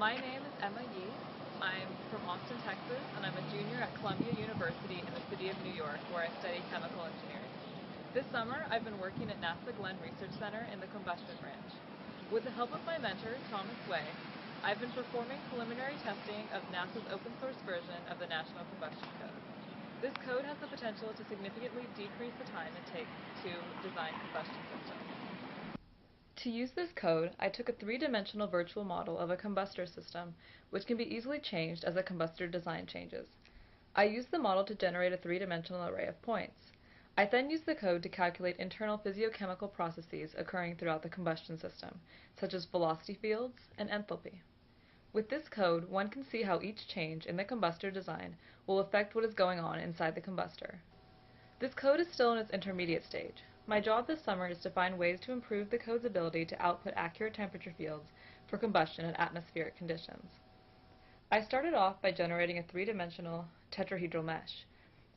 My name is Emma Yee. I'm from Austin, Texas, and I'm a junior at Columbia University in the city of New York, where I study chemical engineering. This summer, I've been working at NASA Glenn Research Center in the Combustion branch. With the help of my mentor, Thomas Way, I've been performing preliminary testing of NASA's open-source version of the National Combustion Code. This code has the potential to significantly decrease the time it takes to design combustion systems. To use this code, I took a three-dimensional virtual model of a combustor system, which can be easily changed as a combustor design changes. I used the model to generate a three-dimensional array of points. I then used the code to calculate internal physiochemical processes occurring throughout the combustion system, such as velocity fields and enthalpy. With this code, one can see how each change in the combustor design will affect what is going on inside the combustor. This code is still in its intermediate stage. My job this summer is to find ways to improve the code's ability to output accurate temperature fields for combustion at atmospheric conditions. I started off by generating a three-dimensional tetrahedral mesh.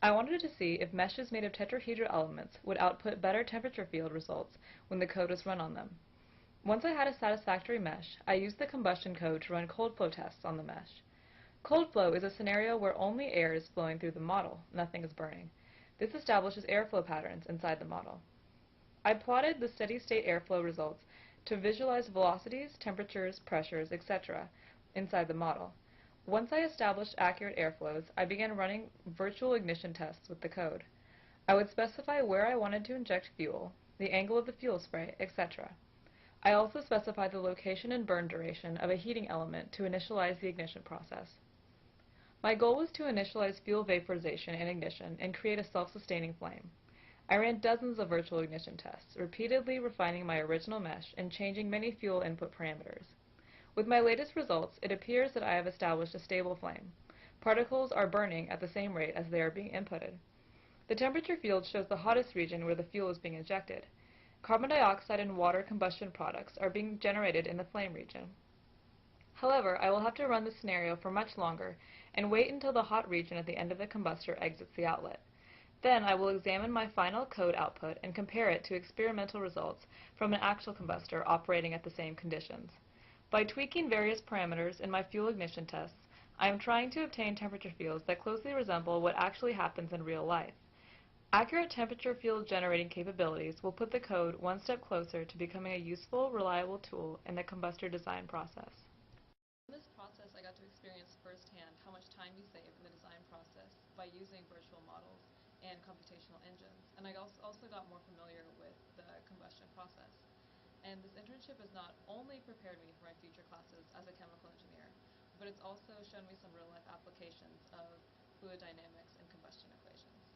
I wanted to see if meshes made of tetrahedral elements would output better temperature field results when the code was run on them. Once I had a satisfactory mesh, I used the combustion code to run cold flow tests on the mesh. Cold flow is a scenario where only air is flowing through the model, nothing is burning. This establishes airflow patterns inside the model. I plotted the steady-state airflow results to visualize velocities, temperatures, pressures, etc. inside the model. Once I established accurate airflows, I began running virtual ignition tests with the code. I would specify where I wanted to inject fuel, the angle of the fuel spray, etc. I also specified the location and burn duration of a heating element to initialize the ignition process. My goal was to initialize fuel vaporization and ignition and create a self-sustaining flame. I ran dozens of virtual ignition tests, repeatedly refining my original mesh and changing many fuel input parameters. With my latest results, it appears that I have established a stable flame. Particles are burning at the same rate as they are being inputted. The temperature field shows the hottest region where the fuel is being injected. Carbon dioxide and water combustion products are being generated in the flame region. However, I will have to run this scenario for much longer and wait until the hot region at the end of the combustor exits the outlet. Then I will examine my final code output and compare it to experimental results from an actual combustor operating at the same conditions. By tweaking various parameters in my fuel ignition tests, I am trying to obtain temperature fields that closely resemble what actually happens in real life. Accurate temperature field generating capabilities will put the code one step closer to becoming a useful, reliable tool in the combustor design process. In this process, I got to experience firsthand how much time you save in the design process by using virtual models and computational engines, and I also got more familiar with the combustion process. And this internship has not only prepared me for my future classes as a chemical engineer, but it's also shown me some real-life applications of fluid dynamics and combustion equations.